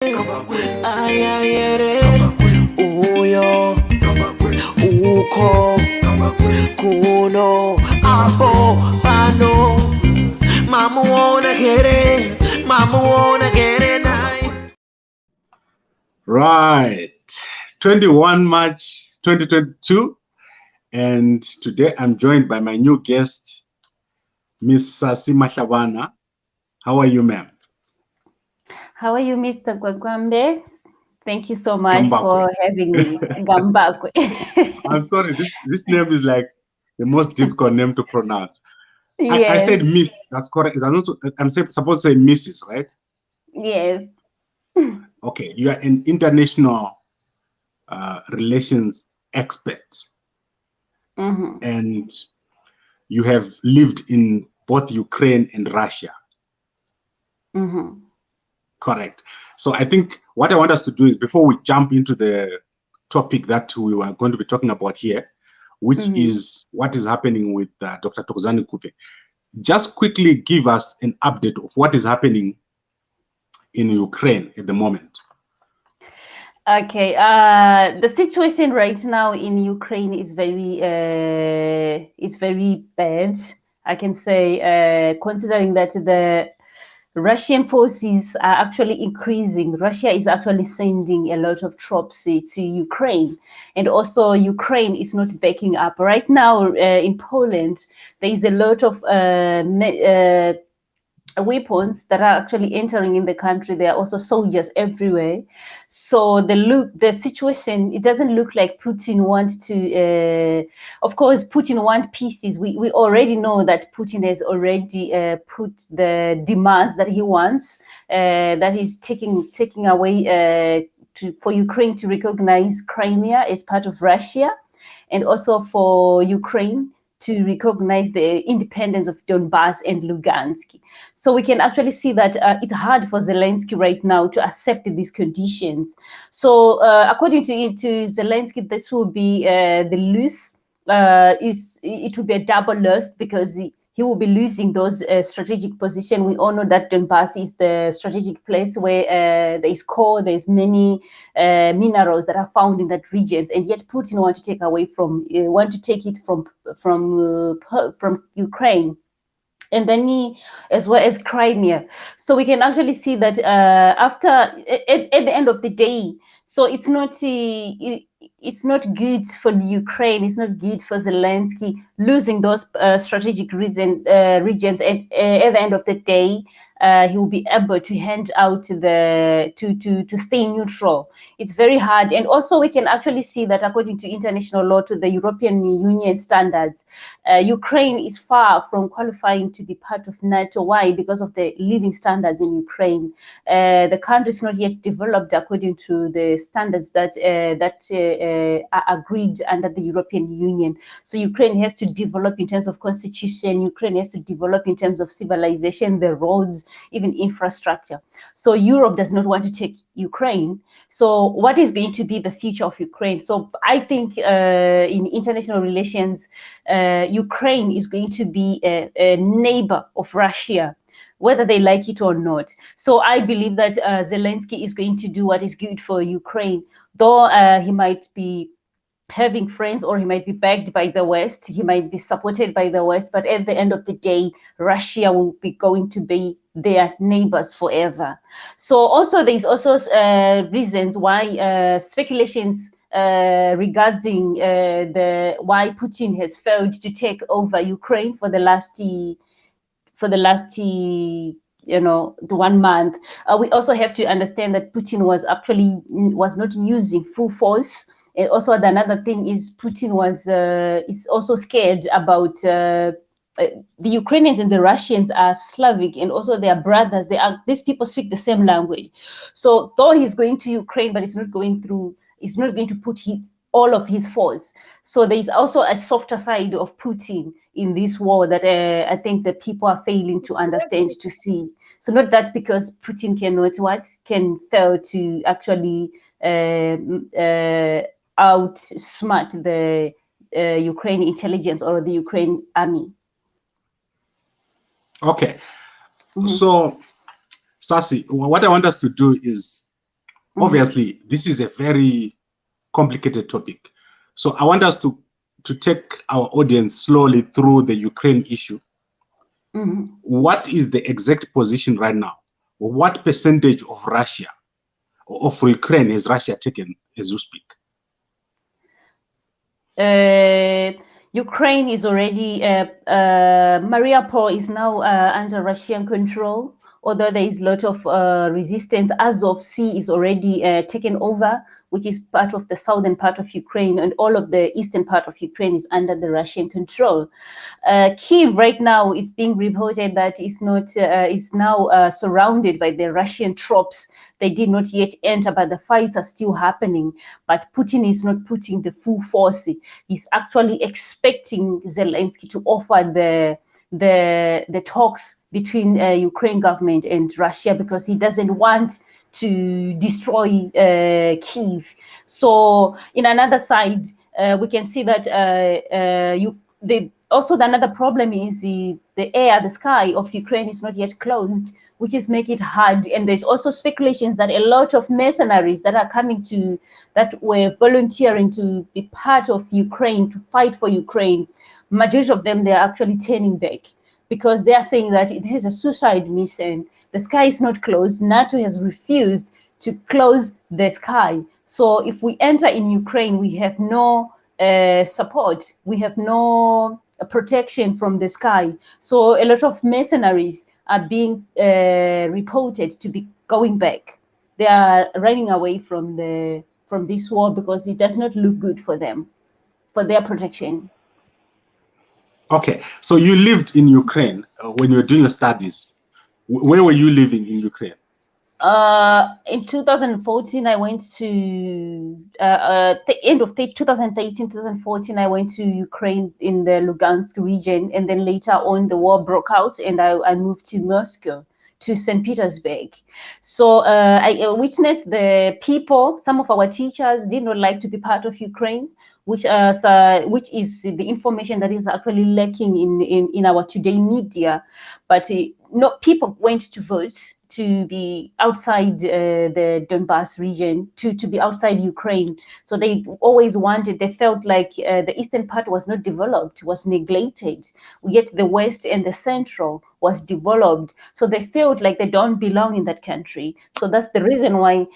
ayayere uyo uko kuno abo bano mamuona kere nai. Right, 21 March 2022, and today I'm joined by my new guest, Miss Sasi Mahlabana. How are you, ma'am? How are you, Mr. Kwakwambe? Thank you so much for having me. Gambakwe. I'm sorry, this name is like the most difficult name to pronounce. Yes. I said Miss, that's correct. I'm supposed to say Mrs., right? Yes. Okay, you are an international relations expert. Mm-hmm. And you have lived in both Ukraine and Russia. Mm-hmm. Correct. So I think what I want us to do is, before we jump into the topic that we are going to be talking about here, which is what is happening with Dr. Thokozani Khupe, just quickly give us an update of what is happening in Ukraine at the moment. Okay. The situation right now in Ukraine is very bad. I can say, considering that the Russian forces are actually increasing. Russia is actually sending a lot of troops to Ukraine, and also Ukraine is not backing up. Right now in Poland, there is a lot of weapons that are actually entering in the country. There are also soldiers everywhere. So the situation, it doesn't look like Putin wants to, of course, Putin wants pieces. We already know that Putin has already put the demands that he wants, that is taking away for Ukraine to recognize Crimea as part of Russia, and also for Ukraine to recognize the independence of Donbass and Lugansk. So we can actually see that it's hard for Zelensky right now to accept these conditions. So according to Zelensky, this will be the loss. It will be a double loss, because he will be losing those strategic positions. We all know that Donbass is the strategic place where there is coal, there's many minerals that are found in that region, and yet Putin want to take it from Ukraine, and then as well as Crimea. So we can actually see that at the end of the day, so it's not good for Ukraine. It's not good for Zelensky losing those strategic regions. And at the end of the day, he will be able to hand out to stay neutral. It's very hard. And also we can actually see that according to international law, to the European Union standards, Ukraine is far from qualifying to be part of NATO. Why? Because of the living standards in Ukraine. The country is not yet developed according to the standards that are agreed under the European Union. So Ukraine has to develop in terms of constitution. Ukraine has to develop in terms of civilization, the roads, even infrastructure. So Europe does not want to take Ukraine. So what is going to be the future of Ukraine? So I think in international relations, Ukraine is going to be a neighbor of Russia, whether they like it or not. So I believe that Zelensky is going to do what is good for Ukraine, though he might be having friends, or he might be backed by the West, he might be supported by the West, but at the end of the day, Russia will be going to be their neighbors forever. So also there's also reasons why speculations regarding why Putin has failed to take over Ukraine for the last 1 month. We also have to understand that Putin was not using full force. And also another thing is Putin is also scared about the Ukrainians and the Russians are Slavic, and also they are brothers. These people speak the same language. So though he's going to Ukraine, but it's not going to put all of his force. So there is also a softer side of Putin in this war that I think that people are failing to understand, to see. So not that because Putin can fail to actually outsmart the Ukraine intelligence or the Ukraine army. Okay. So, Sasi, what I want us to do is Obviously, this is a very complicated topic. So I want us to take our audience slowly through the Ukraine issue. What is the exact position right now? What percentage of Russia, of Ukraine, has Russia taken as you speak? Ukraine is already, Mariupol is now under Russian control, although there is a lot of resistance. Azov Sea is already taken over, which is part of the southern part of Ukraine, and all of the eastern part of Ukraine is under the Russian control. Kyiv right now is being reported that is now surrounded by the Russian troops. They did not yet enter, but the fights are still happening. But Putin is not putting the full force. He's actually expecting Zelensky to offer the talks between Ukraine government and Russia, because he doesn't want to destroy Kyiv. So in another side, we can see that also another problem is the air, the sky of Ukraine is not yet closed, which is making it hard. And there's also speculations that a lot of mercenaries that are coming that were volunteering to be part of Ukraine, to fight for Ukraine, majority of them, they're actually turning back, because they are saying that this is a suicide mission. The sky is not closed. NATO has refused to close the sky. So if we enter in Ukraine, we have no support. We have no protection from the sky. So a lot of mercenaries are being reported to be going back. They are running away from this war because it does not look good for them, for their protection. Okay, so you lived in Ukraine when you were doing your studies. Where were you living in Ukraine? In 2014, I went to the end of 2013, 2014. I went to Ukraine in the Lugansk region, and then later on, the war broke out, and I moved to Moscow, to St. Petersburg. So I witnessed the people. Some of our teachers did not like to be part of Ukraine, which is the information that is actually lacking in our today media. But no, people went to vote to be outside the Donbass region, to be outside Ukraine. So they always wanted, they felt like the eastern part was not developed, was neglected, yet the west and the central was developed. So they felt like they don't belong in that country. So that's the reason why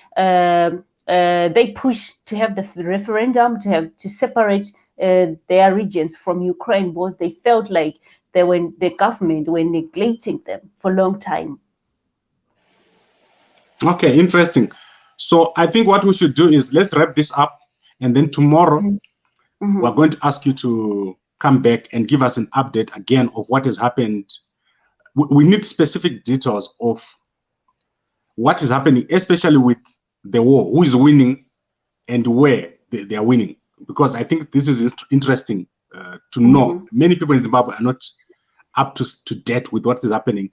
they push to have the referendum, to separate their regions from Ukraine, because they felt like the government were neglecting them for a long time. Okay, interesting. So I think what we should do is let's wrap this up, and then tomorrow we're going to ask you to come back and give us an update again of what has happened. We need specific details of what is happening, especially with the war, who is winning and where they are winning, because I think this is interesting to know. Many people in Zimbabwe are not up to date with what is happening.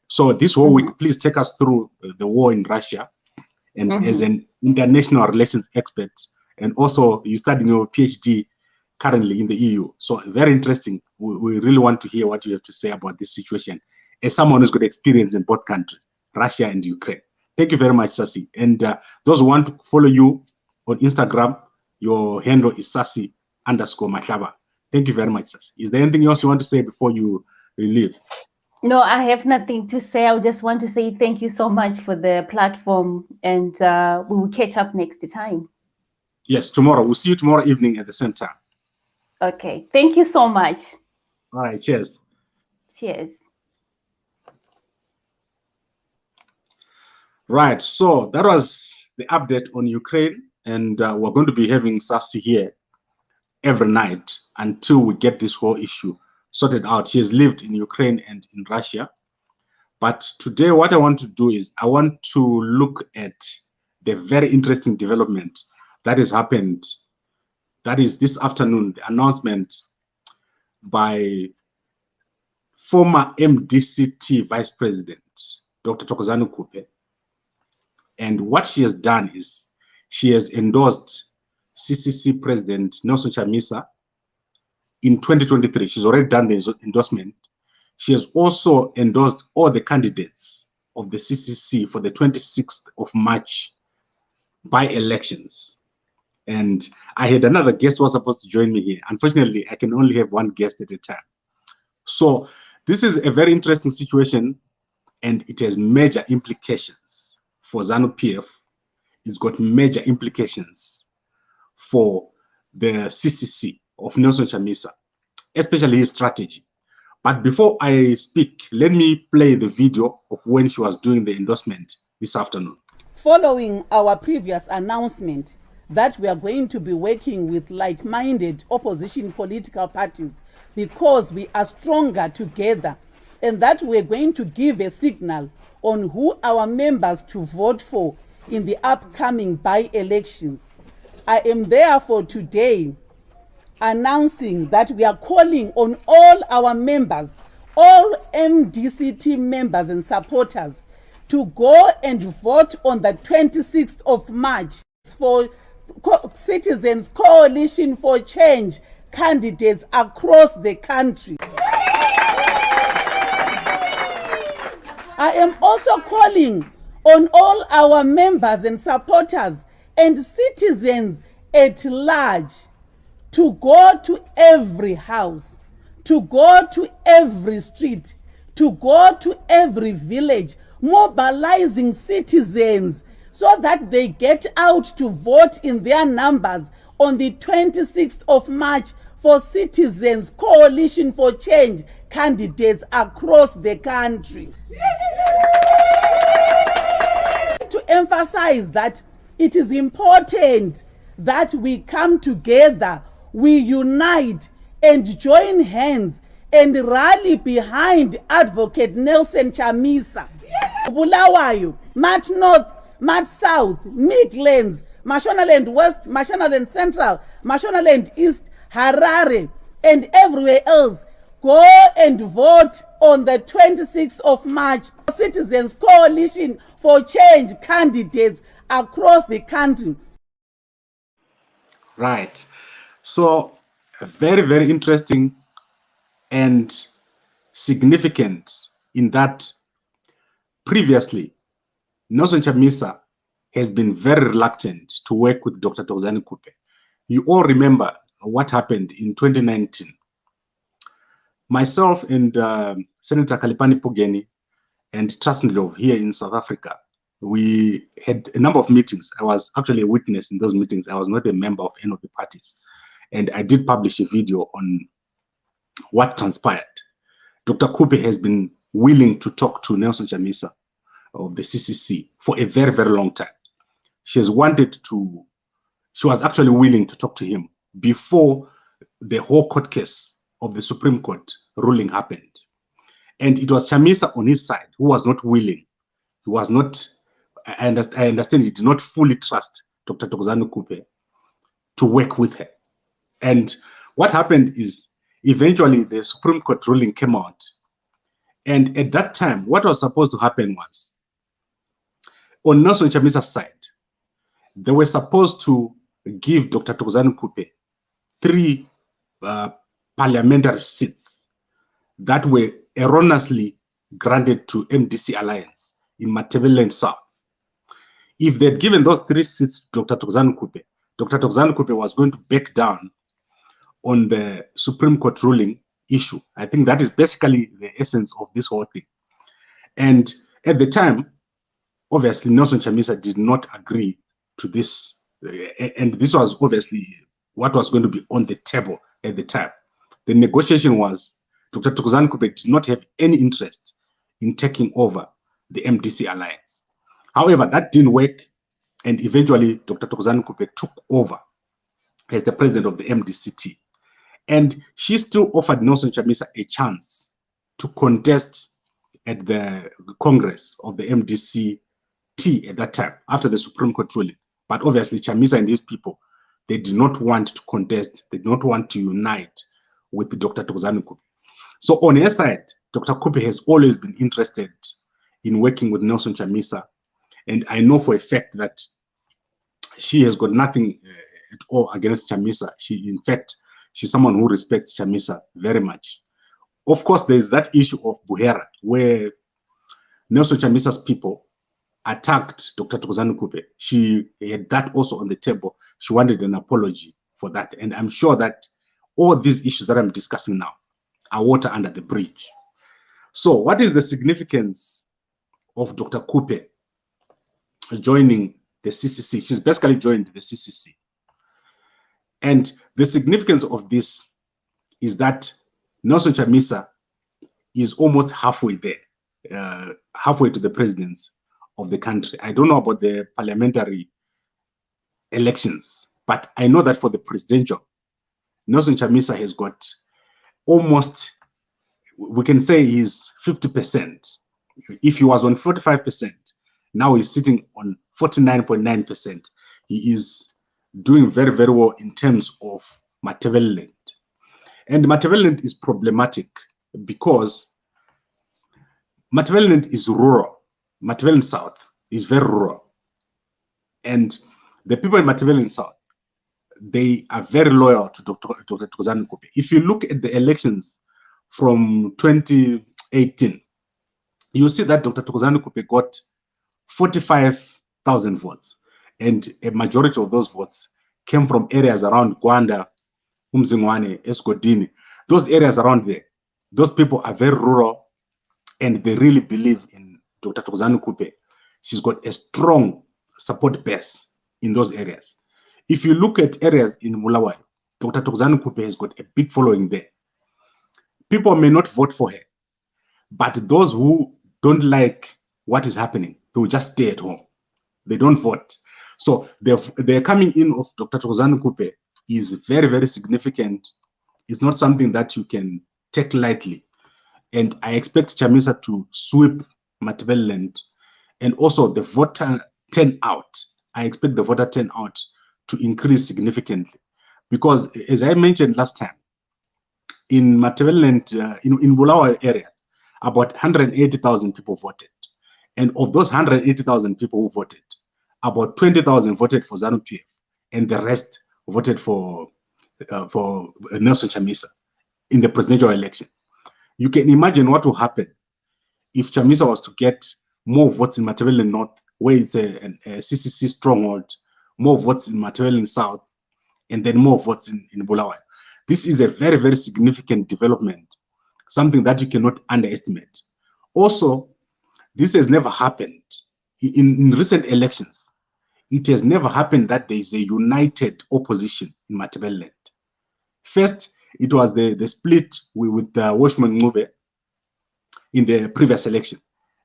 So this whole week, please take us through the war in Russia, and as an international relations expert, and also you studying your PhD currently in the EU. So very interesting. We really want to hear what you have to say about this situation as someone who's got experience in both countries, Russia and Ukraine. Thank you very much, Sasi. And those who want to follow you on Instagram, your handle is Sasi_Mahlaba. Thank you very much, Sasi. Is there anything else you want to say before you leave? No, I have nothing to say. I just want to say thank you so much for the platform, and we will catch up next time. Yes, tomorrow. We'll see you tomorrow evening at the same time. Okay. Thank you so much. All right. Cheers. Cheers. Right. So that was the update on Ukraine, and we're going to be having Sasi here every night until we get this whole issue sorted out. She has lived in Ukraine and in Russia. But today what I want to do is I want to look at the very interesting development that has happened. That is this afternoon, the announcement by former MDCT Vice President, Dr. Khupe. And what she has done is she has endorsed CCC President Nelson Chamisa in 2023. She's already done the endorsement. She has also endorsed all the candidates of the CCC for the 26th of March by-elections. And I had another guest who was supposed to join me here. Unfortunately, I can only have one guest at a time. So this is a very interesting situation, and it has major implications for ZANU-PF. It's got major implications for the CCC of Nelson Chamisa, especially his strategy. But before I speak, let me play the video of when she was doing the endorsement this afternoon. Following our previous announcement that we are going to be working with like-minded opposition political parties because we are stronger together, and that we're going to give a signal on who our members to vote for in the upcoming by-elections, I am therefore today announcing that we are calling on all our members, all MDCT members and supporters, to go and vote on the 26th of March for Citizens Coalition for Change candidates across the country. I am also calling on all our members and supporters and citizens at large to go to every house, to go to every street, to go to every village, mobilizing citizens so that they get out to vote in their numbers on the 26th of March for Citizens Coalition for Change candidates across the country. To emphasize that it is important that we come together, we unite and join hands and rally behind Advocate Nelson Chamisa. Bulawayo, Mat North, Mat South, Midlands, Mashonaland West, Mashonaland Central, Mashonaland East, Harare, and everywhere else. Go and vote on the 26th of March for Citizens Coalition for Change candidates across the country. Right. So very, very interesting and significant in that previously Nelson Chamisa has been very reluctant to work with Dr. Thokozani Khupe. You all remember what happened in 2019. Myself and Senator Kalipani Pugeni and Trustnlov here in South Africa, we had a number of meetings. I was actually a witness in those meetings. I was not a member of any of the parties. And I did publish a video on what transpired. Dr. Khupe has been willing to talk to Nelson Chamisa of the CCC for a very, very long time. She was actually willing to talk to him before the whole court case of the Supreme Court ruling happened. And it was Chamisa on his side who was not willing. He was not, I understand he did not fully trust Dr. Thokozani Khupe to work with her. And what happened is eventually the Supreme Court ruling came out. And at that time, what was supposed to happen was, on Nelson Chamisa's side, they were supposed to give Dr. Thokozani Khupe 3 parliamentary seats that were erroneously granted to MDC Alliance in Matabeleland South. If they'd given those 3 seats to Dr. Thokozani Khupe, Dr. Thokozani Khupe was going to back down on the Supreme Court ruling issue. I think that is basically the essence of this whole thing. And at the time, obviously, Nelson Chamisa did not agree to this. And this was obviously what was going to be on the table at the time. The negotiation was Dr. Thokozani Khupe did not have any interest in taking over the MDC Alliance. However, that didn't work. And eventually, Dr. Thokozani Khupe took over as the president of the MDCT. And she still offered Nelson Chamisa a chance to contest at the Congress of the MDCT at that time, after the Supreme Court ruling. But obviously, Chamisa and his people, they did not want to contest, they did not want to unite with Dr. Thokozani Khupe. So on her side, Dr. Khupe has always been interested in working with Nelson Chamisa. And I know for a fact that she has got nothing at all against Chamisa. In fact, she's someone who respects Chamisa very much. Of course, there's that issue of Buhera, where Nelson Chamisa's people attacked Dr. Thokozani Khupe, she had that also on the table. She wanted an apology for that. And I'm sure that all these issues that I'm discussing now are water under the bridge. So what is the significance of Dr. Khupe joining the CCC? She's basically joined the CCC. And the significance of this is that Nelson Chamisa is almost halfway there, halfway to the presidency of the country. I don't know about the parliamentary elections, but I know that for the presidential, Nelson Chamisa has got almost, we can say he's 50%. If he was on 45%, now he's sitting on 49.9%. He is doing very, very well in terms of Matebeleland. And Matebeleland is problematic because Matebeleland is rural. Matebeleland South is very rural. And the people in Matebeleland South, they are very loyal to Dr. Thokozani Khupe. If you look at the elections from 2018, you see that Dr. Thokozani Khupe got 45,000 votes. And a majority of those votes came from areas around Gwanda, Umzingwane, Eskodini. Those areas around there, those people are very rural and they really believe in Dr. Thokozani Khupe. She's got a strong support base in those areas. If you look at areas in Bulawayo, Dr. Thokozani Khupe has got a big following there. People may not vote for her, but those who don't like what is happening, they will just stay at home. They don't vote. So the coming in of Dr. Thokozani Khupe is very, very significant. It's not something that you can take lightly. And I expect Chamisa to sweep Matebeleland, and also the voter turnout. I expect the voter turnout to increase significantly. Because as I mentioned last time, in Matebeleland, in Bulawayo area, about 180,000 people voted. And of those 180,000 people who voted, about 20,000 voted for ZANU-PF, and the rest voted for Nelson Chamisa in the presidential election. You can imagine what will happen if Chamisa was to get more votes in Matebeleland North, where it's a CCC stronghold, more votes in Matebeleland South, and then more votes in Bulawayo. This is a very, very significant development, something that you cannot underestimate. Also, this has never happened in recent elections. It has never happened that there is a united opposition in Matebeleland. First, it was the split with Washman Khupe in the previous election.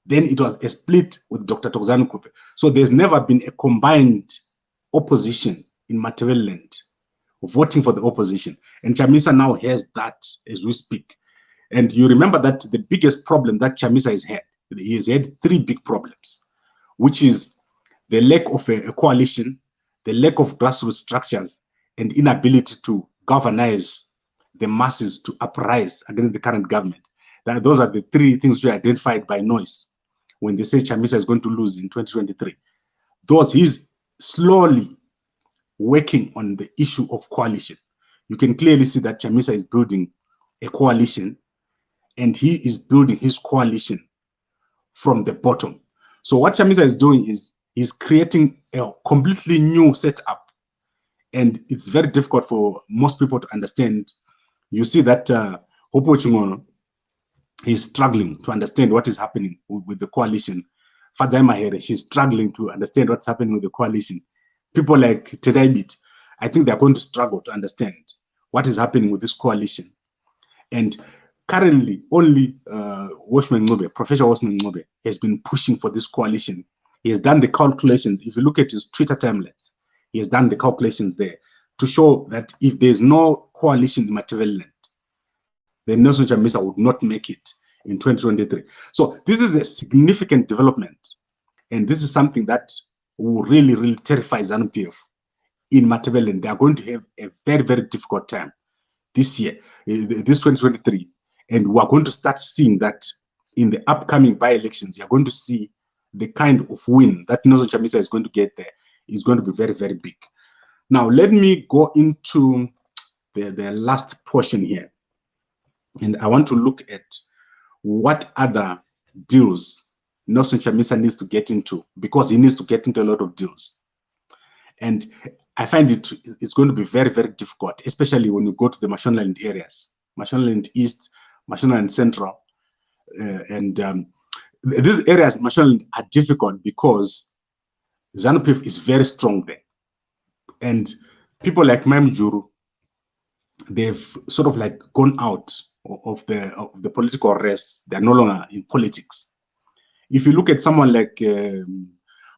Then it was a split with Dr. Thokozani Khupe. So there's never been a combined opposition in Matebeleland voting for the opposition. And Chamisa now has that as we speak. And you remember that the biggest problem that Chamisa has had, he has had three big problems, which is the lack of a coalition, the lack of grassroots structures, and inability to galvanize the masses to uprise against the current government. Those are the three things we identified by Noise when they say Chamisa is going to lose in 2023. He's slowly working on the issue of coalition. You can clearly see that Chamisa is building a coalition, and he is building his coalition from the bottom. So what Chamisa is doing is he's creating a completely new setup, and it's very difficult for most people to understand. You see that Khupe Chingono is struggling to understand what is happening with the coalition. Fadzai Mahere, she's struggling to understand what's happening with the coalition. People like Tedaibit, I think they're going to struggle to understand what is happening with this coalition. And currently, only Washman Khupe, Professor Washman Khupe, has been pushing for this coalition. He has done the calculations. If you look at his Twitter timelines, he has done the calculations there to show that if there's no coalition in Matebeleland, then Nelson Chamisa would not make it in 2023. So this is a significant development. And this is something that will really, really terrify ZANU-PF in Matebeleland. They are going to have a very, very difficult time this year, this 2023. And we are going to start seeing that in the upcoming by-elections. You're going to see the kind of win that Nelson Chamisa is going to get there is going to be very, very big. Now, let me go into the last portion here. And I want to look at what other deals Nelson Chamisa needs to get into, because he needs to get into a lot of deals. And I find it's going to be very, very difficult, especially when you go to the Mashonaland areas, Mashonaland East, Mashonaland Central. These areas, Mashonaland, are difficult because ZANU-PF is very strong there. And people like Mamjuru, they've sort of like gone out of the political race. They're no longer in politics. If you look at someone like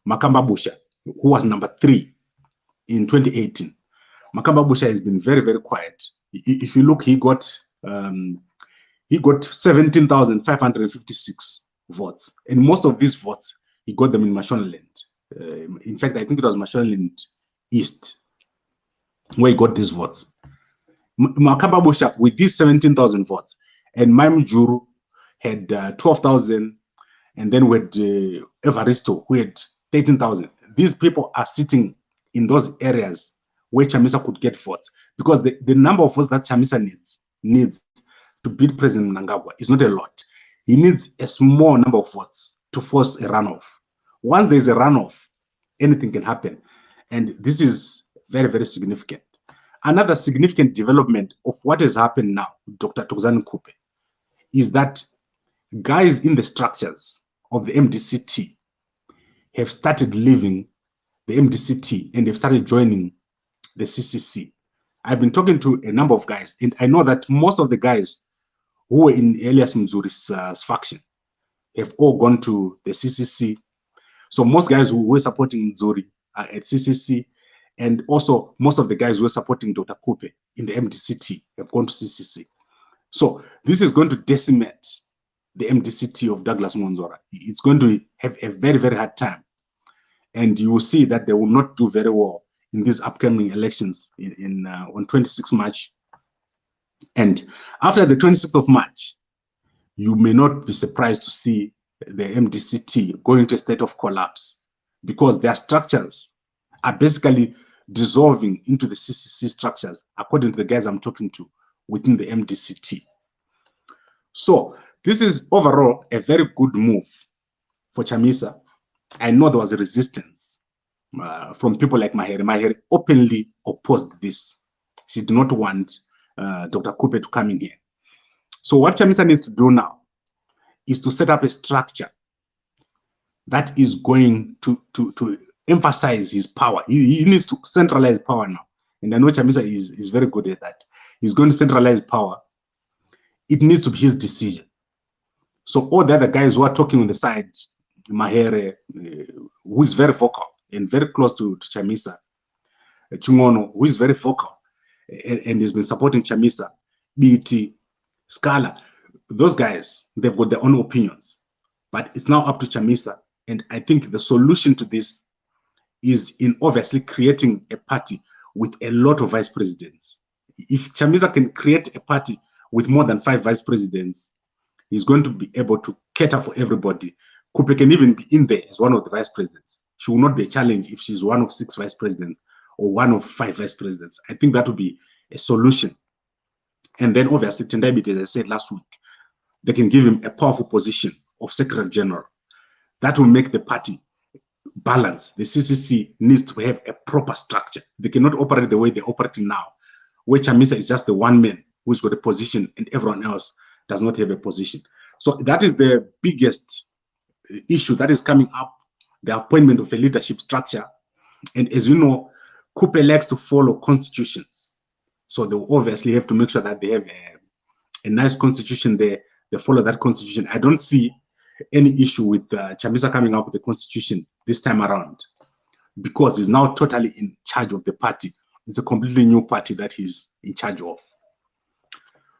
Makamba Busha, who was number 3 in 2018, Makamba Busha has been very, very quiet. If you look, he got 17,556 votes, and most of these votes he got them in Mashonaland. In fact, I think it was Mashonaland East where he got these votes. Makamba Busha with these 17,000 votes, and Mamjuru had 12,000, and then with Evaristo, who had 13,000. These people are sitting in those areas where Chamisa could get votes, because the number of votes that Chamisa needs to beat President Mnangagwa is not a lot. He needs a small number of votes to force a runoff. Once there's a runoff, anything can happen. And this is very, very significant. Another significant development of what has happened now, Dr. Thokozani Khupe, is that guys in the structures of the MDCT have started leaving the MDCT and they've started joining the CCC. I've been talking to a number of guys, and I know that most of the guys who were in Elias Mzuri's faction have all gone to the CCC. So most guys who were supporting Mzuri are at CCC, and also most of the guys who were supporting Dr. Khupe in the MDCT have gone to CCC. So this is going to decimate the MDCT of Douglas Monzora. It's going to have a very, very hard time. And you will see that they will not do very well in these upcoming elections on 26 March. And after the 26th of March, you may not be surprised to see the MDCT going to a state of collapse, because their structures are basically dissolving into the CCC structures, according to the guys I'm talking to within the MDCT. So this is overall a very good move for Chamisa. I know there was a resistance from people like Mahere. Mahere openly opposed this. She did not want Dr. Khupe to come in here. So what Chamisa needs to do now is to set up a structure that is going to emphasize his power. He needs to centralize power now. And I know Chamisa is very good at that. He's going to centralize power. It needs to be his decision. So all the other guys who are talking on the side, Mahere, who is very vocal and very close to Chamisa, Chungono, who is very vocal and has been supporting Chamisa, BT, Scala, those guys, they've got their own opinions. But it's now up to Chamisa. And I think the solution to this is in obviously creating a party with a lot of vice presidents. If Chamisa can create a party with more than 5 vice presidents, he's going to be able to cater for everybody. Khupe can even be in there as one of the vice presidents. She will not be a challenge if she's one of 6 vice presidents or one of 5 vice presidents. I think that would be a solution. And then obviously Tendai, as I said last week, they can give him a powerful position of Secretary General. That will make the party balance. The CCC needs to have a proper structure. They cannot operate the way they're operating now, where Chamisa is just the one man who's got a position and everyone else does not have a position. So that is the biggest issue that is coming up, the appointment of a leadership structure. And as you know, Khupe likes to follow constitutions. So they will obviously have to make sure that they have a nice constitution there. They follow that constitution. I don't see any issue with Chamisa coming up with a constitution this time around, because he's now totally in charge of the party. It's a completely new party that he's in charge of.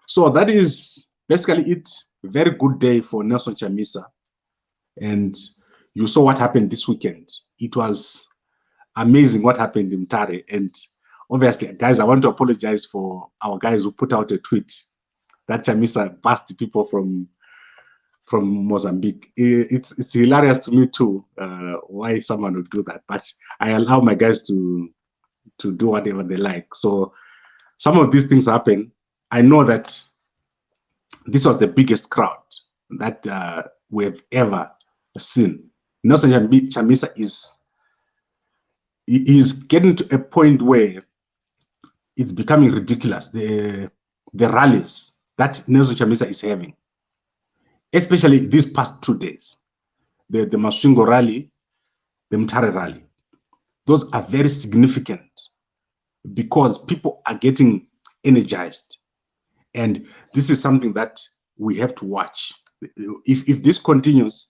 So that is basically it. Very good day for Nelson Chamisa. And you saw what happened this weekend. It was amazing what happened in Mtare. And obviously, guys, I want to apologize for our guys who put out a tweet that Chamisa passed people from Mozambique. It's hilarious to me too, why someone would do that. But I allow my guys to do whatever they like. So some of these things happen. I know that this was the biggest crowd that we have ever scene. Nelson Chamisa is getting to a point where it's becoming ridiculous. The rallies that Nelson Chamisa is having, especially these past 2 days, the Masvingo rally, the Mtare rally, those are very significant because people are getting energized. And this is something that we have to watch. If this continues,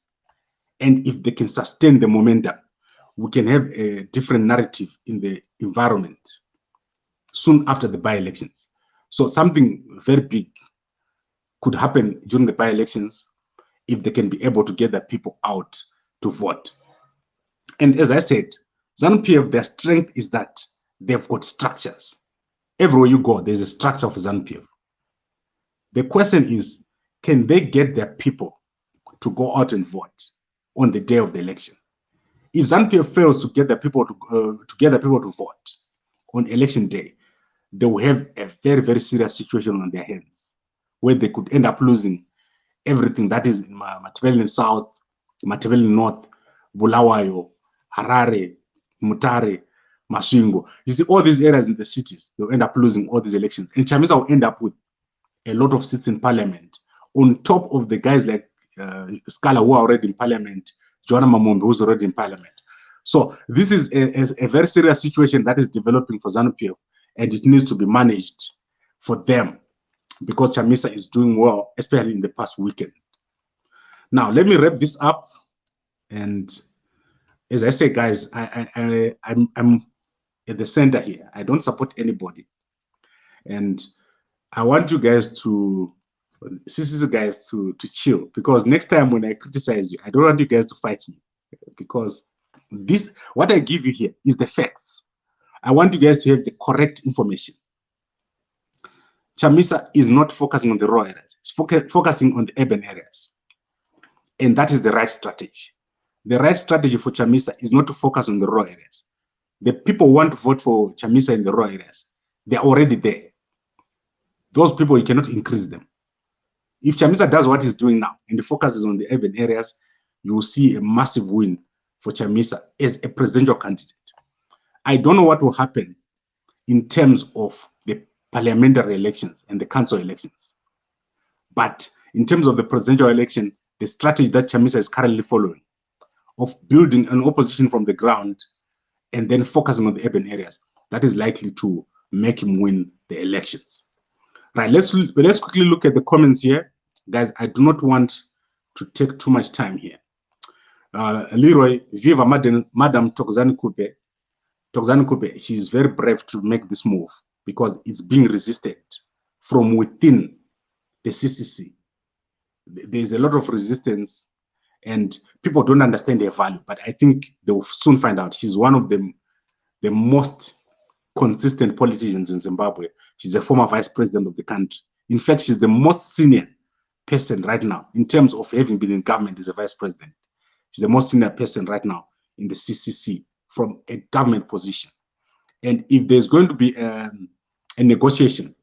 and if they can sustain the momentum, we can have a different narrative in the environment soon after the by-elections. So something very big could happen during the by-elections if they can be able to get the people out to vote. And as I said, ZANU-PF, their strength is that they've got structures. Everywhere you go, there's a structure of ZANU-PF. The question is, can they get their people to go out and vote on the day of the election? If ZANU-PF fails to get the people to vote on election day, they will have a very, very serious situation on their hands, where they could end up losing everything that is in Matabele South, Matabele North, Bulawayo, Harare, Mutare, Masvingo. You see, all these areas in the cities, they'll end up losing all these elections. And Chamisa will end up with a lot of seats in parliament, on top of the guys like Scala, who are already in parliament, Joanna Mamombe, who's already in parliament. So this is a very serious situation that is developing for ZANU-PF, and it needs to be managed for them, because Chamisa is doing well, especially in the past weekend. Now, let me wrap this up. And as I say, guys, I'm at the center here. I don't support anybody. And I want you guys to, CCC guys, to chill, because next time when I criticize you, I don't want you guys to fight me, because this, what I give you here is the facts. I want you guys to have the correct information. Chamisa is not focusing on the rural areas. It's focusing on the urban areas. And that is the right strategy. The right strategy for Chamisa is not to focus on the rural areas. The people who want to vote for Chamisa in the rural areas, they're already there. Those people, you cannot increase them. If Chamisa does what he's doing now and the focus is on the urban areas, you will see a massive win for Chamisa as a presidential candidate. I don't know what will happen in terms of the parliamentary elections and the council elections. But in terms of the presidential election, the strategy that Chamisa is currently following of building an opposition from the ground and then focusing on the urban areas, that is likely to make him win the elections. Right, let's quickly look at the comments here. Guys, I do not want to take too much time here. Leroy, Viva Madam Thokozani Khupe. Thokozani Khupe, she's very brave to make this move because it's being resisted from within the CCC. There's a lot of resistance and people don't understand her value, but I think they will soon find out. She's one of the most consistent politicians in Zimbabwe. She's a former vice president of the country. In fact, she's the most senior person right now in terms of having been in government as a vice president. She's the most senior person right now in the CCC from a government position. And if there's going to be a negotiation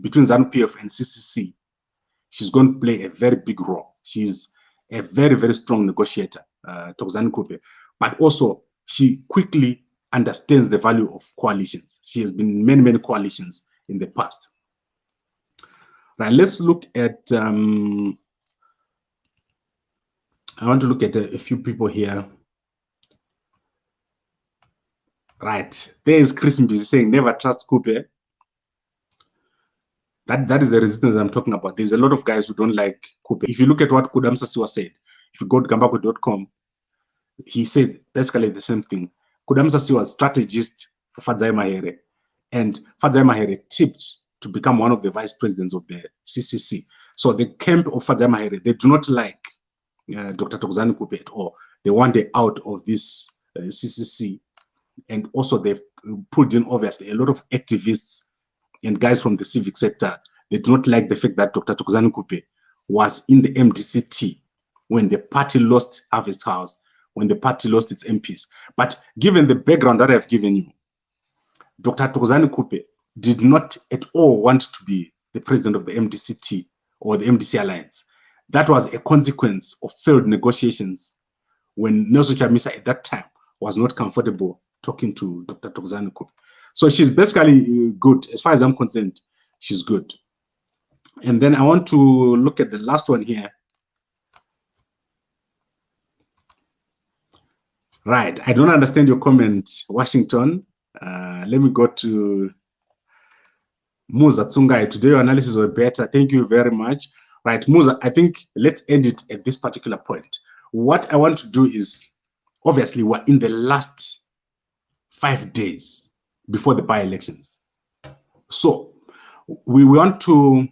between ZANU-PF and CCC, she's going to play a very big role. She's a very, very strong negotiator, Thokozani Khupe, but also she quickly understands the value of coalitions. She has been in many, many coalitions in the past. Right, let's look at, I want to look at a few people here. Right, there is Chris Mbizi saying, never trust Khupe. That is the resistance I'm talking about. There's a lot of guys who don't like Khupe. If you look at what Kudamsa Siwa said, if you go to gambako.com, he said basically the same thing. Kudamsa Siwa was strategist for Fadzai Mahere, and Fadzai Mahere tipped to become one of the vice presidents of the CCC. So the camp of Fadzai Mahere, they do not like Dr. Thokozani Khupe at all. They want her out of this CCC. And also they've put in, obviously, a lot of activists and guys from the civic sector. They do not like the fact that Dr. Thokozani Khupe was in the MDCT when the party lost Harvest House, when the party lost its MPs. But given the background that I've given you, Dr. Thokozani Khupe did not at all want to be the president of the MDCT or the MDC Alliance. That was a consequence of failed negotiations when Nelson Chamisa at that time was not comfortable talking to Dr. Thokozani Khupe. So she's basically good. As far as I'm concerned, she's good. And then I want to look at the last one here. Right. I don't understand your comment, Washington. Let me go to Musa Tsungai. Today your analysis was better. Thank you very much. Right, Musa, I think let's end it at this particular point. What I want to do is, obviously, we're in the last 5 days before the by-elections. So we want to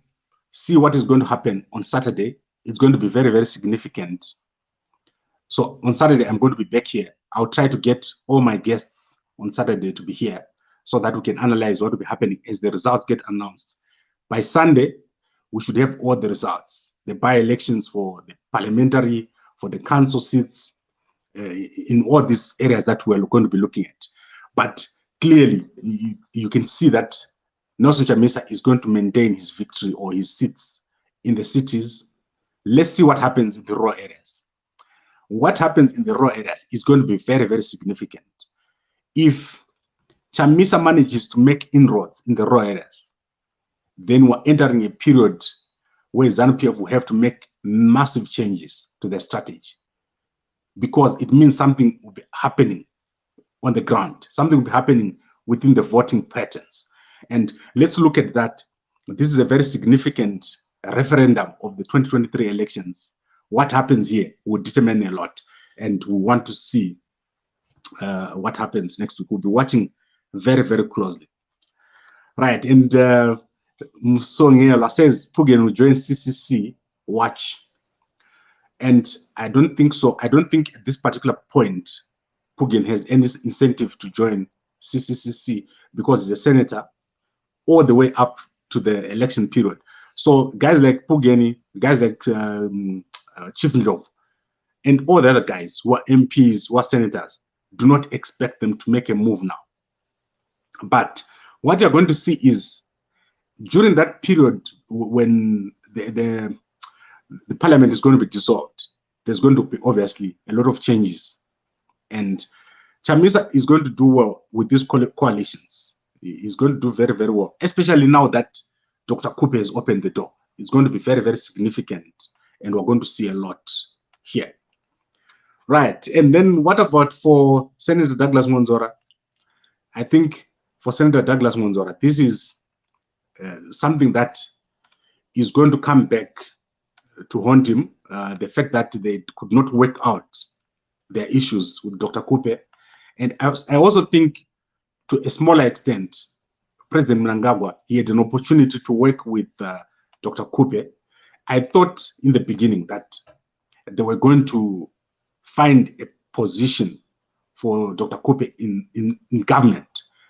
see what is going to happen on Saturday. It's going to be very, very significant. So on Saturday, I'm going to be back here. I'll try to get all my guests on Saturday to be here so that we can analyze what will be happening as the results get announced. By Sunday, we should have all the results, the by-elections for the parliamentary, for the council seats, in all these areas that we're going to be looking at. But clearly, you can see that Nelson Chamisa is going to maintain his victory or his seats in the cities. Let's see what happens in the raw areas. What happens in the raw areas is going to be very, very significant. If Chamisa manages to make inroads in the raw areas, then we're entering a period where ZANU-PF will have to make massive changes to their strategy, because it means something will be happening on the ground. Something will be happening within the voting patterns. And let's look at that. This is a very significant referendum of the 2023 elections. What happens here will determine a lot. And we want to see what happens next week. We'll be watching very, very closely. Right, and Musongela says Pugen will join CCC. Watch. And I don't think so. I don't think at this particular point, Pugen has any incentive to join CCC because he's a senator all the way up to the election period. So guys like Pugeni, guys like Chief Njov, and all the other guys who are MPs, who are senators, do not expect them to make a move now. But what you're going to see is during that period when the parliament is going to be dissolved, there's going to be obviously a lot of changes. And Chamisa is going to do well with these coalitions. He's going to do very, very well, especially now that Dr. Khupe has opened the door. It's going to be very, very significant, and we're going to see a lot here. Right, and then what about for Senator Douglas Monzora? I think for Senator Douglas Monzora, this is something that is going to come back to haunt him. The fact that they could not work out their issues with Dr. Khupe. And I also think, to a smaller extent, President Mnangagwa, he had an opportunity to work with Dr. Khupe. I thought in the beginning that they were going to find a position for Dr. Khupe in government,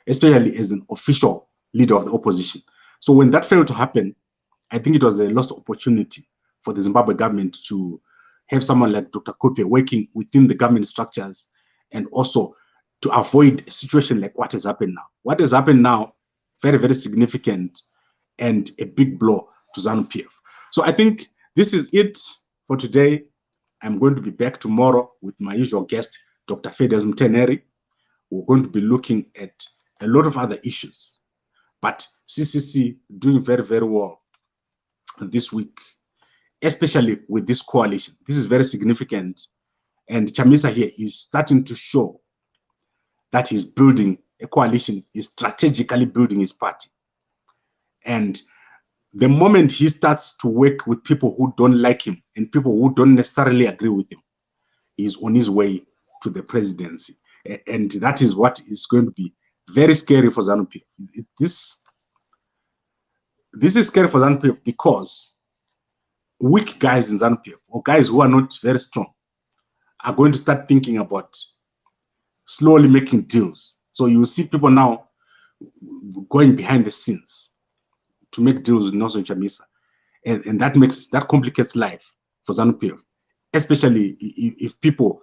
especially as an official leader of the opposition. So when that failed to happen, I think it was a lost opportunity for the Zimbabwe government to have someone like Dr. Khupe working within the government structures, and also to avoid a situation like what has happened now. What has happened now, very, very significant and a big blow to ZANU-PF. So I think this is it for today. I'm going to be back tomorrow with my usual guest, Dr. Fedes Mteneri. We're going to be looking at a lot of other issues. But CCC doing very, very well this week, especially with this coalition. This is very significant. And Chamisa here is starting to show that he's building a coalition, he's strategically building his party. And the moment he starts to work with people who don't like him and people who don't necessarily agree with him, he's on his way to the presidency. And that is what is going to be very scary for ZANU-PF. This is scary for ZANU-PF because weak guys in ZANU-PF, or guys who are not very strong, are going to start thinking about slowly making deals. So you will see people now going behind the scenes to make deals with Nelson Chamisa. And that complicates life for ZANU-PF, especially if people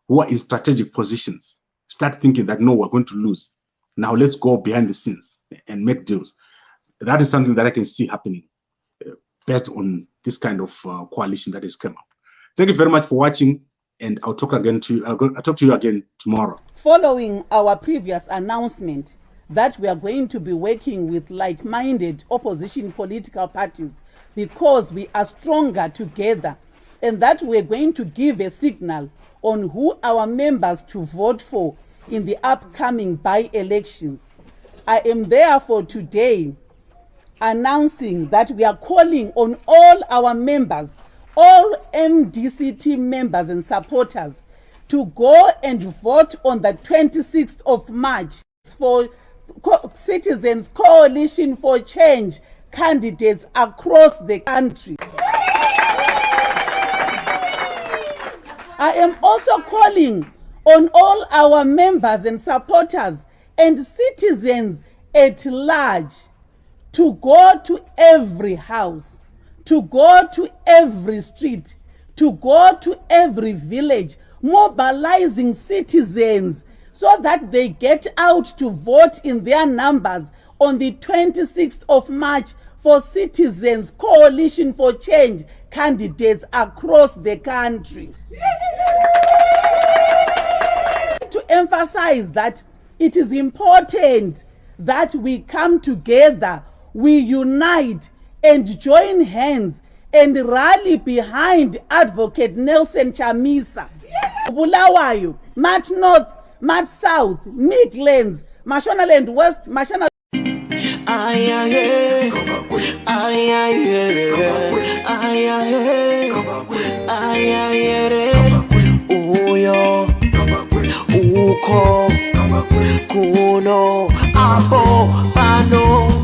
who are in strategic positions start thinking that, no, we're going to lose. Now let's go behind the scenes and make deals. That is something that I can see happening based on this kind of coalition that has come up. Thank you very much for watching. and I'll talk again to you. I'll talk to you again tomorrow. Following our previous announcement that we are going to be working with like-minded opposition political parties because we are stronger together, and that we're going to give a signal on who our members to vote for in the upcoming by-elections. I am therefore today announcing that we are calling on all our members, all MDCT members and supporters, to go and vote on the 26th of March for Citizens Coalition for Change candidates across the country. I am also calling on all our members and supporters and citizens at large to go to every house, to go to every street, to go to every village, mobilizing citizens so that they get out to vote in their numbers on the 26th of March for Citizens Coalition for Change candidates across the country. To emphasize that it is important that we come together, we unite and join hands and rally behind Advocate Nelson Chamisa. Bulawayo, Mat North, Mat South, Midlands, Mashonaland West, Mashonaland. Uyo, uko, kuno, abo, pano.